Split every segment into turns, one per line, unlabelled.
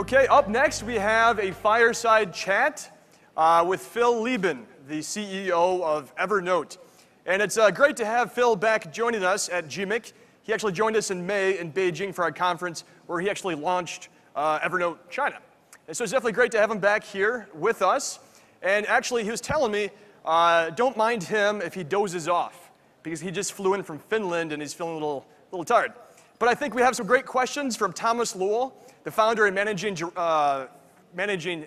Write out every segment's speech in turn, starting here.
Okay, up next we have a fireside chat with Phil Libin, the CEO of Evernote. And it's great to have Phil back joining us at GMIC. He actually joined us in May in Beijing for our conference where he actually launched Evernote China. And so it's definitely great to have him back here with us. And actually, he was telling me, don't mind him if he dozes off, because he just flew in from Finland and he's feeling a little tired. But I think we have some great questions from Thomas Lowell, the founder and managing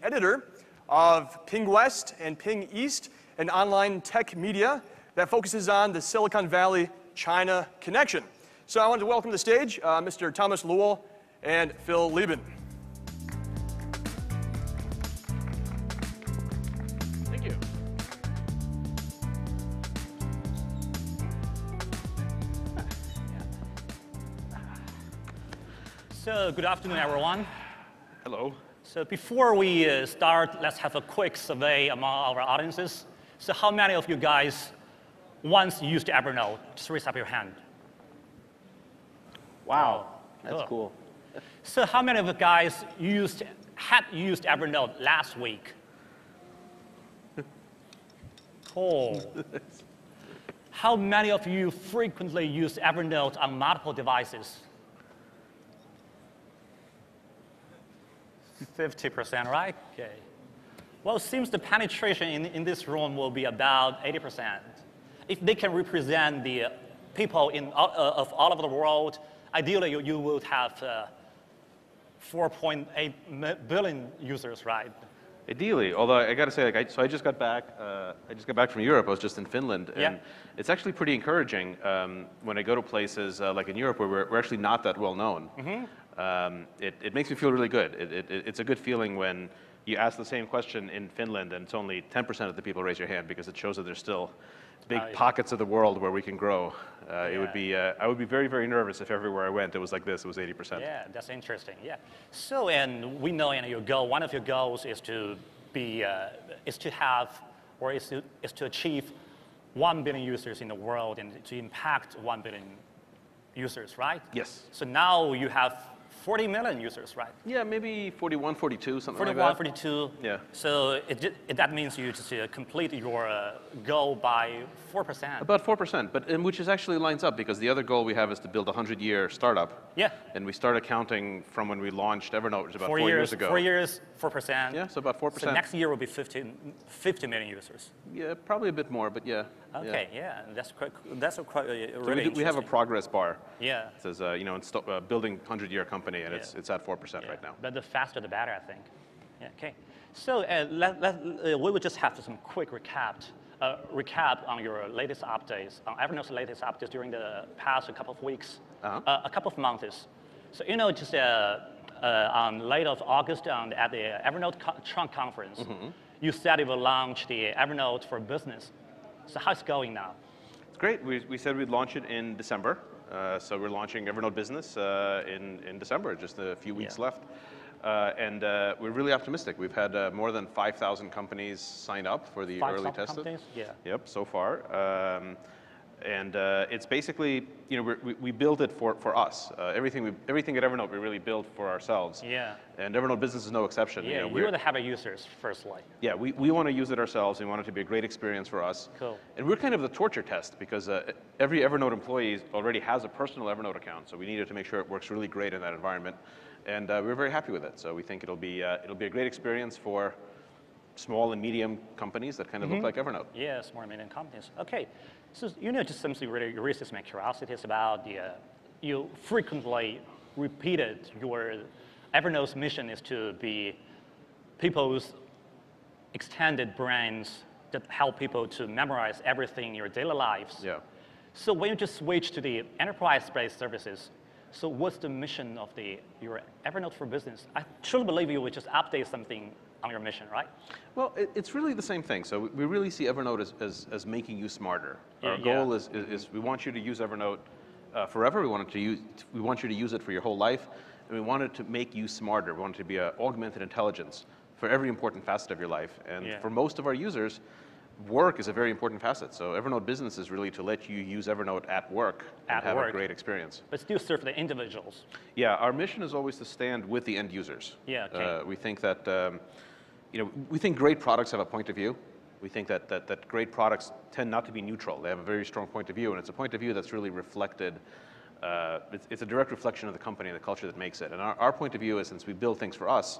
editor of Ping West and Ping East, an online tech media that focuses on the Silicon Valley-China connection. So I wanted to welcome to the stage Mr. Thomas Lowell and Phil Libin. Thank you.
So good afternoon, everyone.
Hello.
So before we start, let's have a quick survey among our audiences. So how many of you guys once used Evernote? Just raise up your hand.
Wow, that's cool.
So how many of you guys had used Evernote last week? Cool. How many of you frequently use Evernote on multiple devices? 50%, right? Okay. Well, it seems the penetration in this room will be about 80%. If they can represent the people of all over the world, ideally you would have 4.8 billion users, right?
Ideally, although I got to say, so I just got back. I just got back from Europe. I was just in Finland, and it's actually pretty encouraging when I go to places like in Europe where we're actually not that well known. It makes me feel really good. It's a good feeling when you ask the same question in Finland and it's only 10% of the people raise your hand, because it shows that there's still big pockets of the world where we can grow. It would be, I would be very, very nervous if everywhere I went it was like this, it was 80%.
Yeah, that's interesting. Yeah. So, and we know in your goal, one of your goals is to achieve 1 billion users in the world and to impact 1 billion users, right?
Yes.
So now you have 40 million users, right?
Yeah, maybe 41, 42, something
41,
like that.
42.
Yeah.
So that means you just complete your goal by 4%.
About 4%, but which is actually lines up, because the other goal we have is to build a 100-year startup.
Yeah.
And we started counting from when we launched Evernote, which was about 4 years ago.
4 years, 4%.
Yeah, so about 4%.
So next year will be 50 million users.
Yeah, probably a bit more, but yeah.
Okay, yeah, that's quite really
so we have a progress bar.
Yeah.
It says, building 100-year company, and it's at 4% right now.
But the faster, the better, I think. Yeah, okay. So we will just have some quick recap on your latest updates, on Evernote's latest updates during the past couple of weeks, a couple of months. So, just on late of August at the Evernote Trunk Conference, you said you will launch the Evernote for Business. So how's it going now?
It's great. We said we'd launch it in December. So we're launching Evernote Business in December, just a few weeks left. And we're really optimistic. We've had more than 5,000 companies sign up for the early testing.
Companies? Yeah.
Yep, so far. And it's basically, we build it for us. Everything at Evernote we really build for ourselves.
Yeah.
And Evernote Business is no exception.
Yeah, you would have users firstly.
Yeah, we want to use it ourselves. We want it to be a great experience for us.
Cool.
And we're kind of the torture test, because every Evernote employee already has a personal Evernote account, so we needed to make sure it works really great in that environment. And we're very happy with it. So we think it'll be a great experience for small and medium companies that kind of look like Evernote.
Yeah, small and medium companies. Okay, so just something really raises my curiosity is about you frequently repeated your Evernote's mission is to be people's extended brains that help people to memorize everything in your daily lives.
Yeah.
So when you just switch to the enterprise-based services, so what's the mission of your Evernote for Business? I truly believe you would just update something on your mission, right?
Well, it's really the same thing. So we really see Evernote as making you smarter. Our goal is we want you to use Evernote forever. We want you to use it for your whole life, and we want it to make you smarter. We want it to be an augmented intelligence for every important facet of your life. And for most of our users, work is a very important facet. So Evernote Business is really to let you use Evernote at work and have a great experience.
But still serve the individuals.
Yeah, our mission is always to stand with the end users.
Yeah, okay.
We think that, we think great products have a point of view. We think that great products tend not to be neutral. They have a very strong point of view, and it's a point of view that's really reflected. It's a direct reflection of the company and the culture that makes it. And our point of view is, since we build things for us,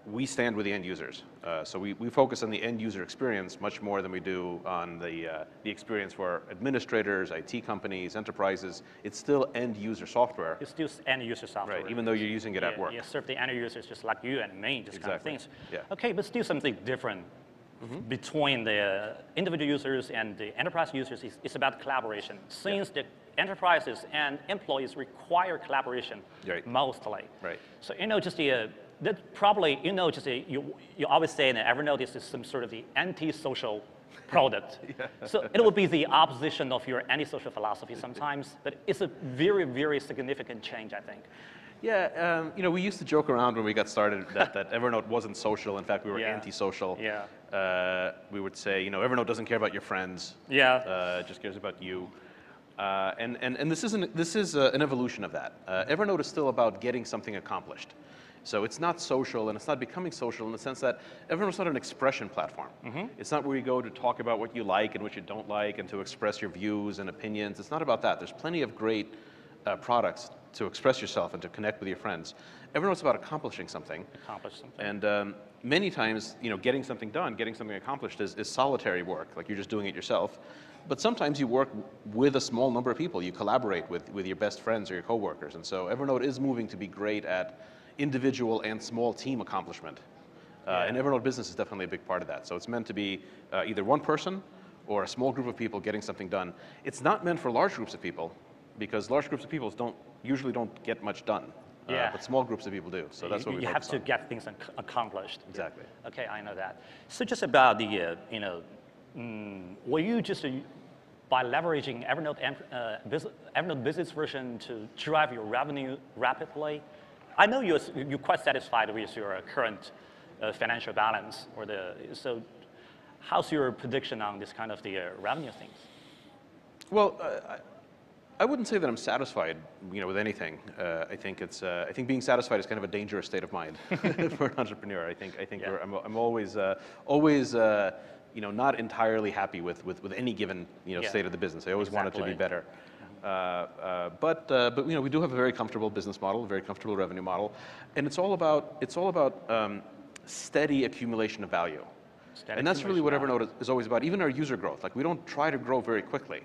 we stand with the end users. So we focus on the end user experience much more than we do on the experience for administrators, IT companies, enterprises. It's still end user software.
It's still end user software.
Right, even though you're using it at work.
You serve the end users just like you and me, just kind of things.
Yeah.
Okay, but still something different between the individual users and the enterprise users. It's about collaboration. Since the enterprises and employees require collaboration mostly.
Right.
So, just that probably, you always say that Evernote is some sort of the anti-social product. So it will be the opposition of your anti-social philosophy sometimes, but it's a very, very significant change, I think.
Yeah, we used to joke around when we got started that Evernote wasn't social. In fact, we were anti-social.
Yeah.
We would say, Evernote doesn't care about your friends.
Yeah.
It just cares about you. And this is an evolution of that. Evernote is still about getting something accomplished. So it's not social, and it's not becoming social in the sense that Evernote's not an expression platform. It's not where you go to talk about what you like and what you don't like and to express your views and opinions. It's not about that. There's plenty of great products to express yourself and to connect with your friends. Evernote's about accomplishing something. And many times, getting something done, getting something accomplished is solitary work, like you're just doing it yourself. But sometimes you work with a small number of people. You collaborate with your best friends or your coworkers. And so Evernote is moving to be great at individual and small team accomplishment. And Evernote Business is definitely a big part of that. So it's meant to be either one person or a small group of people getting something done. It's not meant for large groups of people, because large groups of people usually don't get much done. But small groups of people do. So that's what we focus on.
You have to get things accomplished.
Exactly.
Okay, I know that. So just about the, were you just by leveraging Evernote business version to drive your revenue rapidly? I know you're quite satisfied with your current financial balance, so how's your prediction on this kind of the revenue things?
Well, I wouldn't say that I'm satisfied, with anything. I think being satisfied is kind of a dangerous state of mind for an entrepreneur. I think I'm always not entirely happy with any given state of the business. I always want it to be better. But we do have a very comfortable business model, a very comfortable revenue model, and it's all about steady accumulation of value. And that's really what Evernote is always about. Even our user growth, like we don't try to grow very quickly.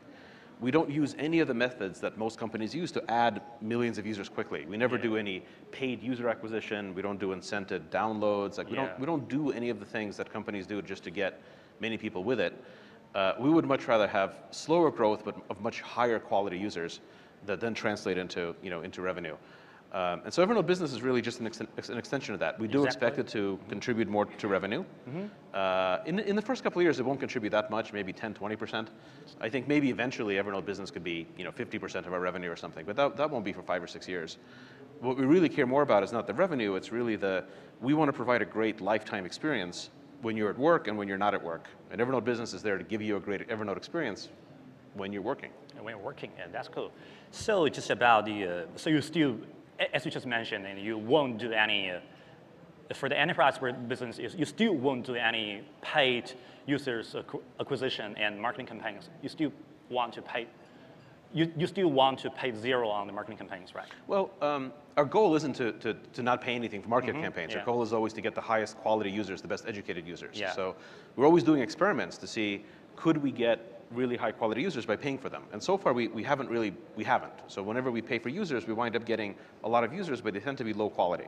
We don't use any of the methods that most companies use to add millions of users quickly. We never do any paid user acquisition. We don't do incented downloads. Like we don't do any of the things that companies do just to get many people with it. We would much rather have slower growth, but of much higher quality users that then translate into revenue. And so Evernote Business is really just an extension of that. We do expect it to contribute more to revenue. In the first couple of years, it won't contribute that much, maybe 10, 20%. I think maybe eventually Evernote Business could be 50% of our revenue or something, but that won't be for 5 or 6 years. What we really care more about is not the revenue, it's really we want to provide a great lifetime experience when you're at work and when you're not at work. And Evernote Business is there to give you a great Evernote experience when you're working.
And when you're working, and that's cool. So just about so you still, as you just mentioned, and you won't do any, for the enterprise business, you still won't do any paid users acquisition and marketing campaigns. You still want to pay, you still want to pay zero on the marketing campaigns, right?
Well, our goal isn't to not pay anything for marketing campaigns. Our goal is always to get the highest quality users, the best educated users. So we're always doing experiments to see, could we get really high quality users by paying for them? And so far we haven't. So whenever we pay for users, we wind up getting a lot of users, but they tend to be low quality.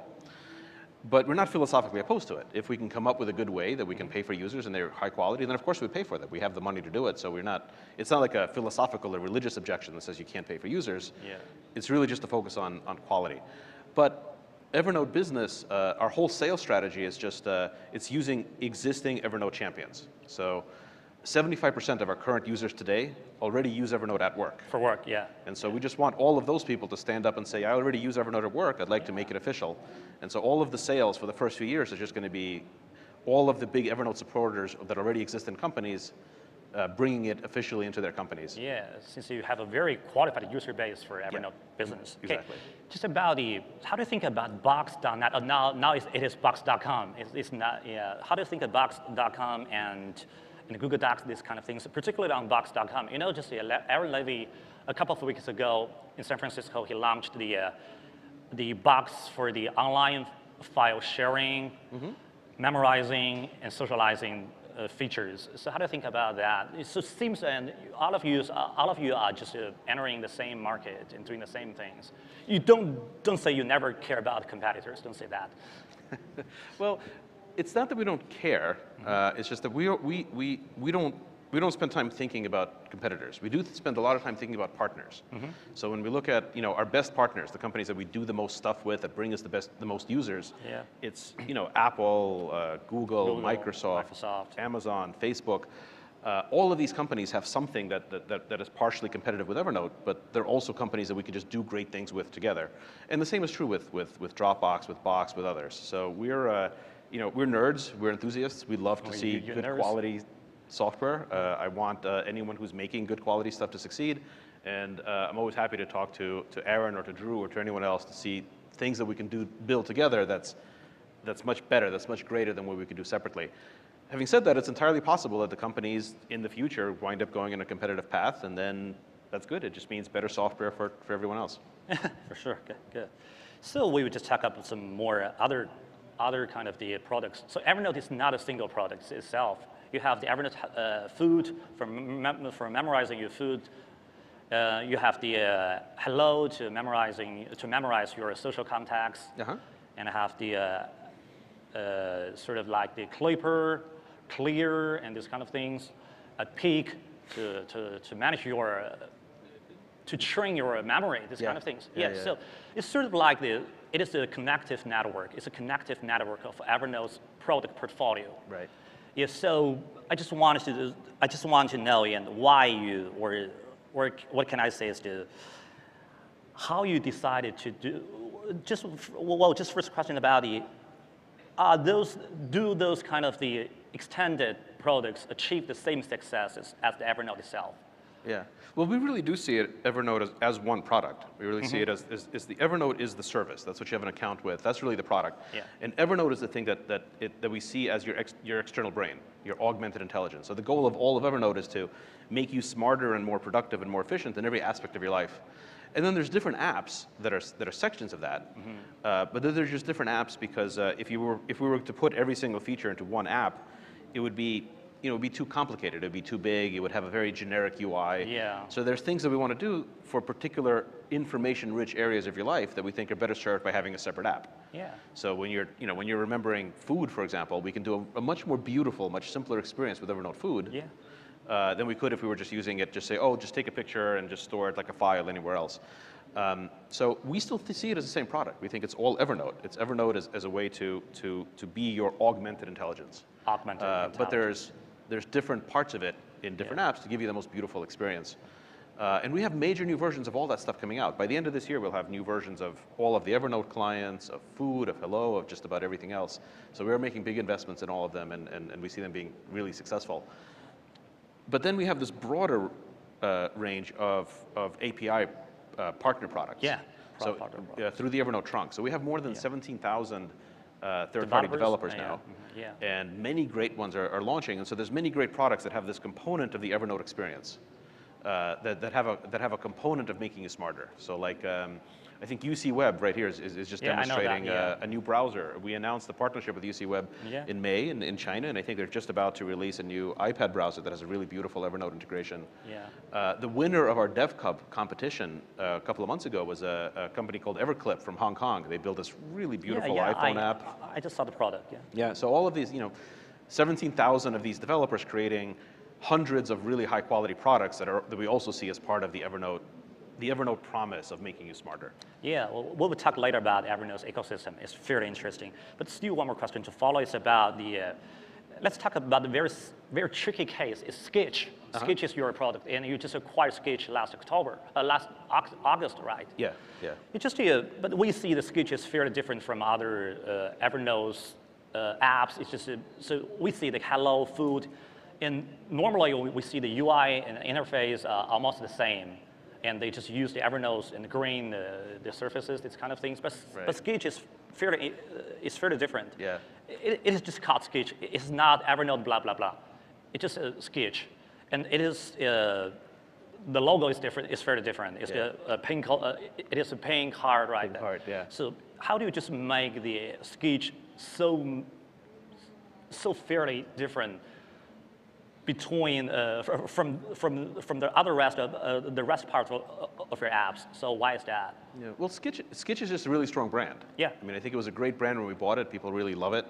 But we're not philosophically opposed to it. If we can come up with a good way that we can pay for users and they're high quality, then of course we pay for them. We have the money to do it, so it's not like a philosophical or religious objection that says you can't pay for users. It's really just a focus on quality. But Evernote Business, our whole sales strategy is just, it's using existing Evernote champions. So 75% of our current users today already use Evernote at work.
For work, yeah.
And so we just want all of those people to stand up and say, I already use Evernote at work, I'd like to make it official. And so all of the sales for the first few years is just going to be all of the big Evernote supporters that already exist in companies, bringing it officially into their companies.
Yeah, since you have a very qualified user base for Evernote business.
Exactly.
Okay. Just about how do you think about Box.net? Now it is Box.com. It's not, yeah. How do you think of Box.com and Google Docs, these kind of things, particularly on Box.com? You know, just Aaron Levy, a couple of weeks ago in San Francisco, he launched the box for the online file sharing, memorizing, and socializing features. So how do you think about that? It seems, and all of you are just entering the same market and doing the same things. You don't say you never care about competitors. Don't say that.
Well, it's not that we don't care. It's just that we don't spend time thinking about competitors. We do spend a lot of time thinking about partners. So when we look at our best partners, the companies that we do the most stuff with, that bring us the most users, it's Apple, Google, Microsoft, Amazon, Facebook. All of these companies have something that is partially competitive with Evernote, but they're also companies that we can just do great things with together. And the same is true with Dropbox, with Box, with others. So we're nerds, we're enthusiasts. We love to see good quality software. I want anyone who's making good quality stuff to succeed. And I'm always happy to talk to Aaron or to Drew or to anyone else to see things that we can build together that's much better, that's much greater than what we could do separately. Having said that, it's entirely possible that the companies in the future wind up going in a competitive path, and then that's good. It just means better software for everyone else.
For sure, good. So we would just talk about some more other kind of the products. So Evernote is not a single product itself. You have the Evernote food for memorizing your food. You have the Hello to memorize your social contacts, and have the sort of like the Clear, and these kind of things. A Peak to manage to train your memory, these kind of things. So it's sort of like it is a connective network. It's a connective network of Evernote's product portfolio.
Right.
Yeah. So I just wanted to know, and why you or what can I say is how you decided to do. Just first question about do those kind of the extended products achieve the same successes as the Evernote itself?
Yeah. Well, we really do see Evernote as one product. We really see it as the Evernote is the service. That's what you have an account with. That's really the product.
Yeah.
And Evernote is the thing that we see as your external brain, your augmented intelligence. So the goal of all of Evernote is to make you smarter and more productive and more efficient in every aspect of your life. And then there's different apps that are sections of that. But then there's just different apps because if we were to put every single feature into one app, it would be too complicated. It would be too big. It would have a very generic UI.
Yeah.
So there's things that we want to do for particular information-rich areas of your life that we think are better served by having a separate app.
Yeah.
So when you're remembering food, for example, we can do a much more beautiful, much simpler experience with Evernote Food. Than we could if we were just using it, just take a picture and just store it like a file anywhere else. So we still see it as the same product. We think it's all Evernote. It's Evernote as a way to be your augmented intelligence. But there's different parts of it in different apps to give you the most beautiful experience. And we have major new versions of all that stuff coming out. By the end of this year, we'll have new versions of all of the Evernote clients, of Food, of Hello, of just about everything else. So we're making big investments in all of them, and we see them being really successful. But then we have this broader range of API partner products. Through the Evernote trunk. So we have more than 17,000 third-party developers now. And many great ones are launching. And so there's many great products that have this component of the Evernote experience that have a component of making you smarter. So like I think UC Web right here is just demonstrating a new browser. We announced the partnership with UC Web in May in China, and I think they're just about to release a new iPad browser that has a really beautiful Evernote integration. The winner of our DevCup competition a couple of months ago was a company called Everclip from Hong Kong. They built this really beautiful iPhone app.
I just saw the product,
So all of these, 17,000 of these developers creating hundreds of really high quality products that we also see as part of the Evernote promise of making you smarter.
Yeah, well, we'll talk later about Evernote's ecosystem. It's fairly interesting. But still one more question to follow is about let's talk about the very, very tricky case. It's Sketch. Sketch is your product, and you just acquired Sketch last August, right?
Yeah.
But we see the Sketch is fairly different from other Evernote's apps. It's just so we see the hello food, and normally we see the UI and interface almost the same, and they just use the Evernote and the green, the surfaces, these kind of things. But Sketch is fairly different.
Yeah.
It is just called Sketch. It's not Evernote blah blah blah. It's just a Sketch, and it is. The logo is different. It's very different. It's a pink. It is a pink heart, right?
Pink heart, yeah.
So how do you just make the Sketch so fairly different between from the other rest of the rest parts of your apps? So why is that?
Yeah. Well, Sketch is just a really strong brand.
Yeah.
I mean, I think it was a great brand when we bought it. People really love it.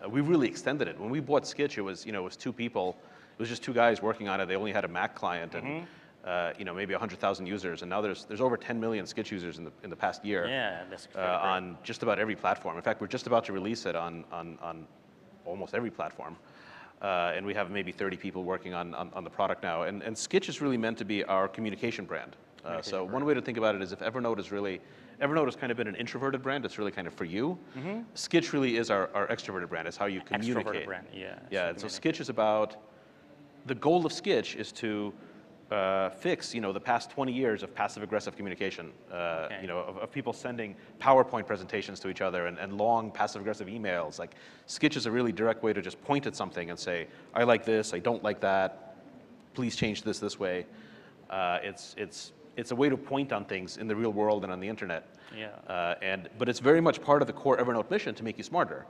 We really extended it. When we bought Sketch, it was two people. It was just two guys working on it. They only had a Mac client and. Maybe 100,000 users, and now there's over 10 million Sketch users in the past year.
Yeah, that's
on just about every platform. In fact, we're just about to release it on almost every platform, and we have maybe 30 people working on the product now. And Sketch is really meant to be our communication brand. So one way to think about it is if Evernote has kind of been an introverted brand. It's really kind of for you. Sketch really is our extroverted brand. It's how you communicate.
Extroverted brand, yeah.
Yeah, and so Sketch is about. The goal of Sketch is to fix, the past 20 years of passive-aggressive communication, of people sending PowerPoint presentations to each other and long passive-aggressive emails. Like, Sketch is a really direct way to just point at something and say, I like this, I don't like that, please change this way. It's a way to point on things in the real world and on the internet.
Yeah.
But it's very much part of the core Evernote mission to make you smarter.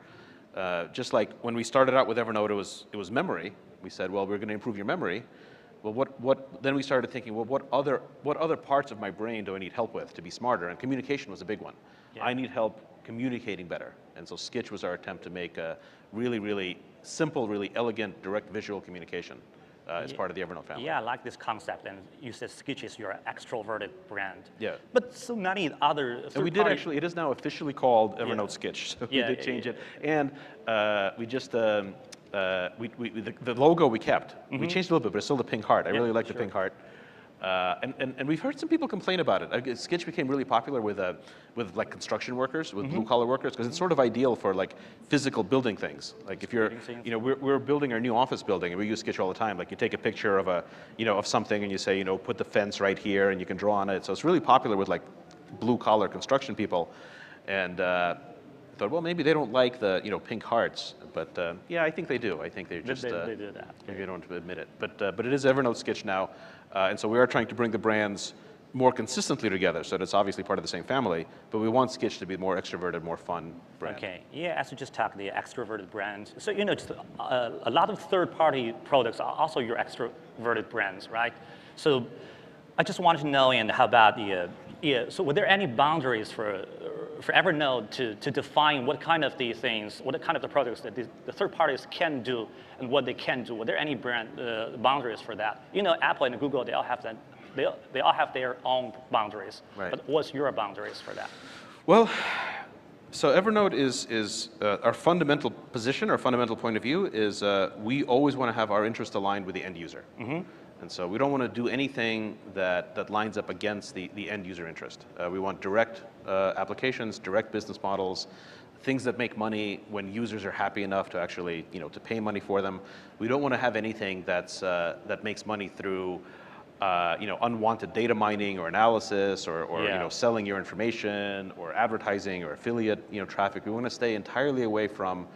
Just like when we started out with Evernote, it was memory. We said, well, we're going to improve your memory. Well, then we started thinking, well, what other parts of my brain do I need help with to be smarter? And communication was a big one.
Yeah.
I need help communicating better. And so Sketch was our attempt to make a really, really simple, really elegant, direct visual communication as part of the Evernote family.
Yeah, I like this concept. And you said Sketch is your extroverted brand.
Yeah.
But so many other
and we did actually, it is now officially called Evernote Sketch. So we did change it. And we just, the logo we kept. We changed it a little bit, but it's still the pink heart. I really like the pink heart. And we've heard some people complain about it. Sketch became really popular with like construction workers, with blue collar workers, because it's sort of ideal for like physical building things. Like if you're, we're building our new office building, and we use Sketch all the time. Like you take a picture of of something, and you say, put the fence right here, and you can draw on it. So it's really popular with like blue collar construction people, and. I thought, well, maybe they don't like the pink hearts, but yeah, I think they do. I think they just
they do that.
Maybe they don't admit it, but it is Evernote Sketch now, and so we are trying to bring the brands more consistently together. So it's obviously part of the same family, but we want Sketch to be more extroverted, more fun brand.
Okay, yeah. As you just talked, the extroverted brand. So just, a lot of third-party products are also your extroverted brands, right? So I just wanted to know, and how about so were there any boundaries for Evernote to define what kind of the things, what kind of the products that the third parties can do and what they can do? Were there any brand boundaries for that? Apple and Google, they all have that. They all have their own boundaries.
Right.
But what's your boundaries for that?
Well, so Evernote is our fundamental position, our fundamental point of view is we always want to have our interest aligned with the end user. And so we don't want to do anything that lines up against the end user interest. We want direct applications, direct business models, things that make money when users are happy enough to actually, to pay money for them. We don't want to have anything that makes money through, unwanted data mining or analysis or selling your information or advertising or affiliate, traffic. We want to stay entirely away from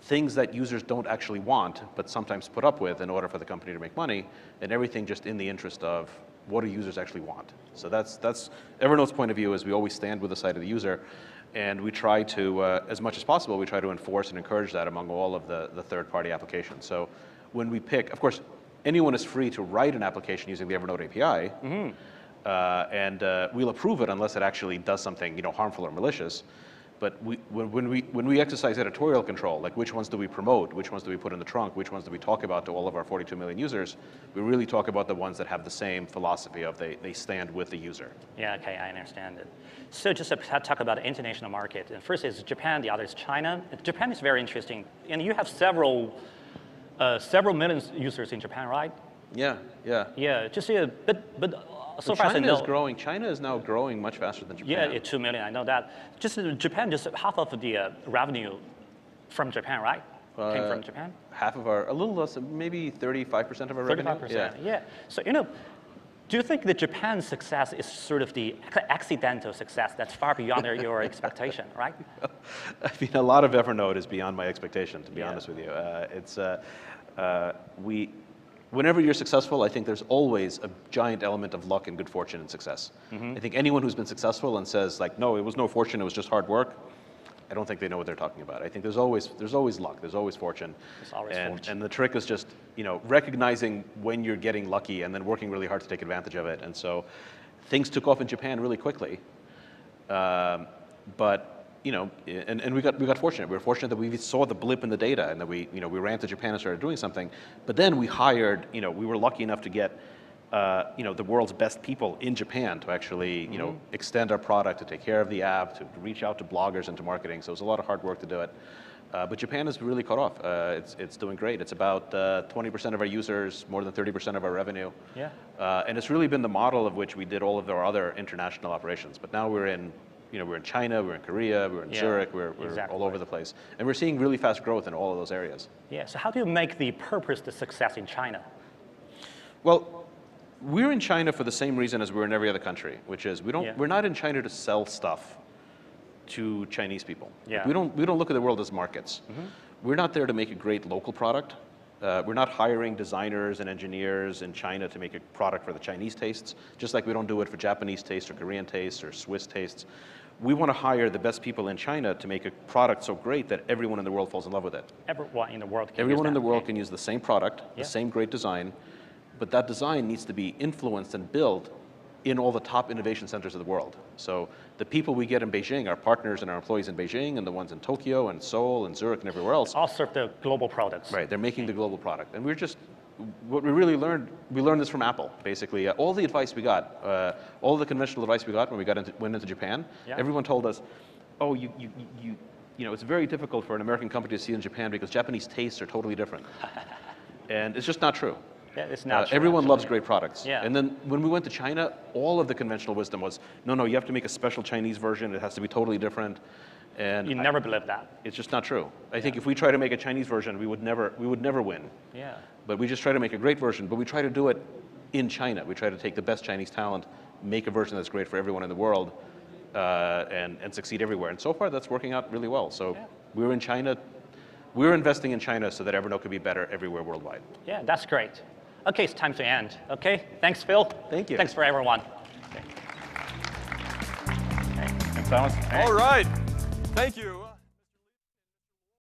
things that users don't actually want, but sometimes put up with in order for the company to make money, and everything just in the interest of what do users actually want. So that's Evernote's point of view is we always stand with the side of the user, and we try to, as much as possible, we try to enforce and encourage that among all of the third-party applications. So when we pick, of course, anyone is free to write an application using the Evernote API, and we'll approve it unless it actually does something harmful or malicious. But when we exercise editorial control, like which ones do we promote, which ones do we put in the trunk, which ones do we talk about to all of our 42 million users, we really talk about the ones that have the same philosophy of they stand with the user.
Yeah, okay, I understand it. So just to talk about the international market. And first is Japan, the other is China. Japan is very interesting. And you have several million users in Japan, right?
Yeah.
Yeah, just but so far
China is growing. China is now growing much faster than Japan.
Yeah, 2 million. I know that. Just Japan, just half of the revenue From Japan, right? Came from Japan?
Half of our, a little less, maybe 35% of our revenue.
35%, yeah. So, do you think that Japan's success is sort of the accidental success that's far beyond your expectation, right?
I mean, a lot of Evernote is beyond my expectation, to be honest with you. Whenever you're successful, I think there's always a giant element of luck and good fortune in success. I think anyone who's been successful and says like, no, it was no fortune, it was just hard work, I don't think they know what they're talking about. I think there's always luck, there's always fortune.
There's always fortune.
And the trick is just, recognizing when you're getting lucky and then working really hard to take advantage of it. And so things took off in Japan really quickly. But and we got fortunate. We were fortunate that we saw the blip in the data and that we ran to Japan and started doing something. But then we hired, we were lucky enough to get the world's best people in Japan to actually, extend our product, to take care of the app, to reach out to bloggers and to marketing. So it was a lot of hard work to do it. But Japan has really caught off. It's doing great. It's about 20% of our users, more than 30% of our revenue.
Yeah.
And it's really been the model of which we did all of our other international operations. But now we're in China, we're in Korea, we're in Zurich, we're all over the place. And we're seeing really fast growth in all of those areas.
Yeah, so how do you make the purpose the success in China?
Well, we're in China for the same reason as we're in every other country, which is we're not in China to sell stuff to Chinese people.
Yeah.
We don't look at the world as markets. We're not there to make a great local product. We're not hiring designers and engineers in China to make a product for the Chinese tastes, just like we don't do it for Japanese tastes or Korean tastes or Swiss tastes. We want to hire the best people in China to make a product so great that everyone in the world falls in love with it.
Everyone in the world can
Everyone
use
in the
that.
world can use the same product, the same great design, but that design needs to be influenced and built in all the top innovation centers of the world. So the people we get in Beijing, our partners and our employees in Beijing, and the ones in Tokyo and Seoul and Zurich and everywhere else.
All serve the global products.
Right, they're making the global product. And what we really learned, we learned this from Apple, basically. All the advice we got, all the conventional advice we got when we went into Japan, everyone told us, oh, it's very difficult for an American company to see in Japan because Japanese tastes are totally different. And it's just not true.
Yeah, it's not true.
Everyone loves great products.
Yeah.
And then when we went to China, all of the conventional wisdom was, no, you have to make a special Chinese version. It has to be totally different. And
you never believe that.
It's just not true. I think if we try to make a Chinese version, we would never win.
Yeah.
But we just try to make a great version, but we try to do it in China. We try to take the best Chinese talent, make a version that's great for everyone in the world, and succeed everywhere. And so far, that's working out really well. So we're in China. We're investing in China so that Evernote can be better everywhere worldwide.
Yeah, that's great. Okay, it's time to end. Okay, thanks, Phil.
Thank you.
Thanks for everyone. Okay. Thanks, Thomas.
All right. Thank you.